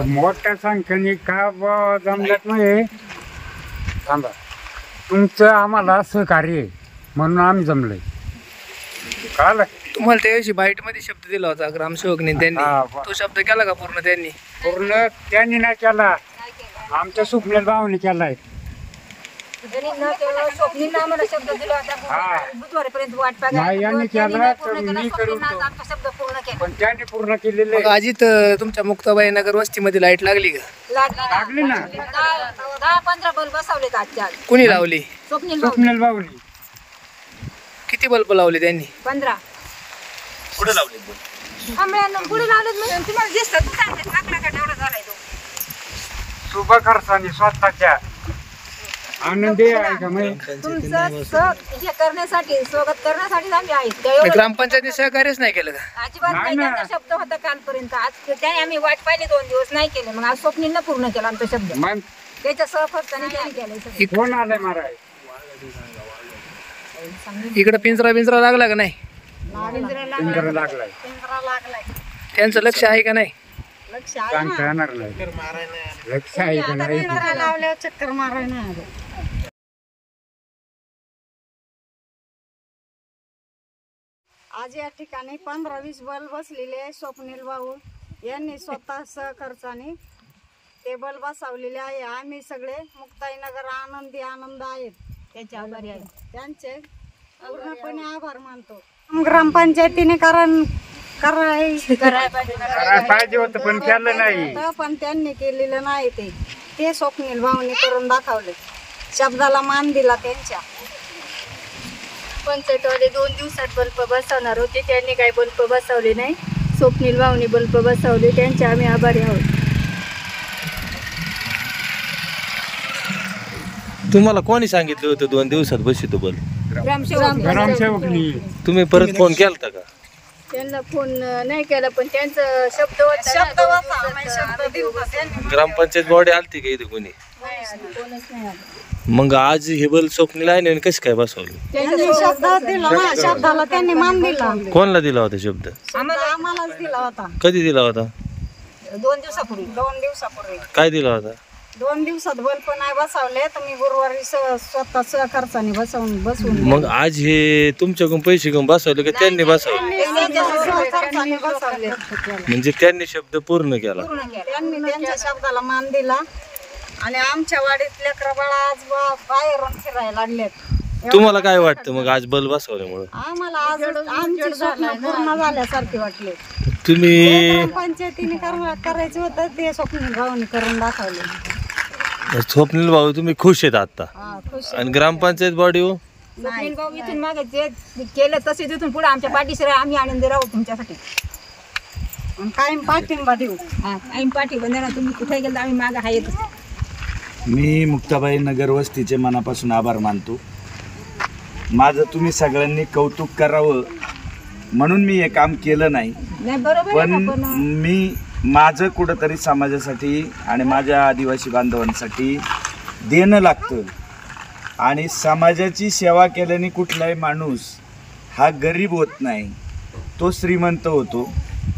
मोठ्या संख्येने का जमल्यात नाही थांबा तुमचं आम्हाला सहकार्य आहे म्हणून आम्ही जमलोय कळलं तुम्हाला त्याविषयी बाईट मध्ये शब्द दिला होता ग्रामसेवकने त्यांनी तो शब्द केला का पूर्ण त्यांनी त्यांनी नाही केला आमच्या सुपनेल भावाने केलाय नाही यांनी केला तर मी करून पण त्यांनी पूर्ण केलेले अजित तुमच्या मुक्ताबाई नगर वस्तीमध्ये लाईट लागली का लागली ना 10-15 बल्ब बसवले कुणी लावली सुपनेल भाऊनी किती बल्ब लावले त्यांनी 15 कुठे लावले पुढे लावलेत म्हणजे तुम्हाला दिसतात टाकला का तेवढा झालाय तो शुभ खर्चाने स्वतःच्या आनंदी आहे का तुमचं हे करण्यासाठी स्वागत करण्यासाठी आम्ही आहेत ग्रामपंचायतीने सहकार्यच नाही केलं का अजिबात नाही त्यांचा शब्द होता कालपर्यंत आज त्याने आम्ही वाट पाहिली 2 दिवस नाही केले मग आज स्वप्नीनं पूर्ण केला आमचा शब्द मग त्याच्या सहफरताने त्यांनी केलंय कोण आलाय महाराज इकडे पिंजरा लागला का नाही पिंजरा लागलाय त्यांचं लक्ष आहे का नाही सांगता येणार नाही लक्ष आहे का नाही लावल्यावर चक्कर मारायला आज या ठिकाणी 15-20 बल्ब बसलेले स्वप्नील भाऊ यांनी स्वतः सहखर्चाने ते बल्ब बसवलेले आहे आम्ही सगळे मुक्ताईनगर आनंद आहेत त्याच्या आभारी आहे त्यांचे पूर्णपणे आभार मानतो ग्रामपंचायतीने करायला पाहिजे होतं पण केलं नाही पण त्यांनी केलेलं नाही ते स्वप्नील भाऊने करून दाखवले शब्दाला मान दिला त्यांच्या पंचायतवाले 2 दिवसात बल्ब बसवणार होते त्यांनी काही बल्ब बसवले नाही स्वप्नील भाऊने बल्ब बसवले त्यांचे आम्ही आभारी आहोत तुम्हाला कोणी सांगितलं होतं 2 दिवसात बसितो बल्ब ग्रामसेवकनी तुम्ही परत फोन केलता का त्यांना फोन नाही केला पण त्यांचा शब्द होता ग्रामपंचायत बॉडी आलती का इथे कोणी मग आज हे बल्ब स्वप्नील आहे ना कसं काय बसवलं शब्द दिला ना शब्दाला त्यांनी मान दिला कोणला दिला होता शब्द आम्हालाच दिला होता कधी दिला होता 2 दिवसापूर्वी काय दिला होता 2 दिवसात बल्ब नाही बसवले तर मी गुरुवारी स्वतः सहखर्चाने बसवून मग आज हे तुमच्याकडून पैसे घेऊन बसवले का त्यांनी बसवले सहखर्चाने बसवले म्हणजे त्यांनी शब्द पूर्ण केला त्यांनी त्यांच्या शब्दाला मान दिला आणि आमच्या वाडीत लेकरं बाळा आज बाहेरून फिरायला लागलेत तुम्हाला काय वाटतं मग आज बल्ब बसवल्यामुळे आम्हाला आज आमची स्वप्न पूर्ण झाल्यासारखे वाटले तुम्ही पंचायतीने करायचं होतं ते स्वप्नील भाऊने करून दाखवले स्वप्नील भाऊ तुम्ही खुश आहेत आता खुश आणि ग्रामपंचायत बॉडी हो स्वप्नील भाऊ इथून मागे जे केलं तसे तिथून पुढे आमच्या पाठीशी आम्ही आनंदी राहू तुमच्यासाठी कायम पाठिंबा देऊ आम्ही पाठीबा देणार तुम्ही कुठे गेलं आम्ही मागे आहे मी मुक्ताबाई नगर वस्तीचे मनापासून आभार मानतो माझं तुम्ही सगळ्यांनी कौतुक करावं म्हणून मी हे काम केलं नाही पण मी माझं कुठंतरी समाजासाठी आणि माझ्या आदिवासी बांधवांसाठी देणं लागतं आणि समाजाची सेवा केल्याने कुठलाही माणूस हा गरीब होत नाही तो श्रीमंत होतो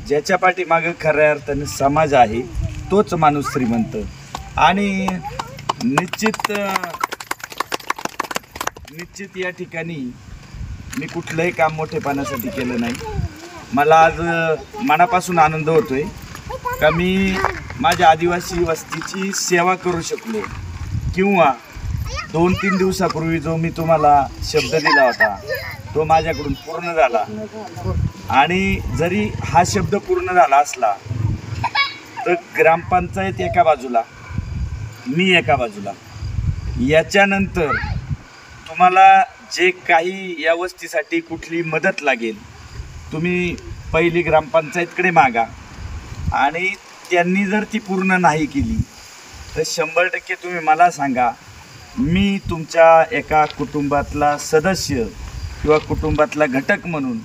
ज्याच्या पाठीमागं खऱ्या अर्थाने समाज आहे तोच माणूस श्रीमंत आणि निश्चित या ठिकाणी मी कुठलंही काम मोठेपणासाठी केलं नाही मला आज मनापासून आनंद होतोय का मी माझ्या आदिवासी वस्तीची सेवा करू शकलो किंवा 2-3 दिवसापूर्वी जो मी तुम्हाला शब्द दिला होता तो माझ्याकडून पूर्ण झाला आणि जरी हा शब्द पूर्ण झाला असला तर ग्रामपंचायत एका बाजूला मी एका बाजूला याच्यानंतर तुम्हाला जे काही या वस्तीसाठी कुठली मदत लागेल तुम्ही पहिली ग्रामपंचायतकडे मागा आणि त्यांनी जर ती पूर्ण नाही केली तर 100% तुम्ही मला सांगा मी तुमच्या एका कुटुंबातला सदस्य किंवा कुटुंबातला घटक म्हणून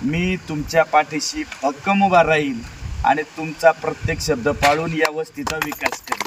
मी तुमच्या पाठीशी भक्कम उभा राहील आणि तुमचा प्रत्येक शब्द पाळून या वस्तीचा विकास करेल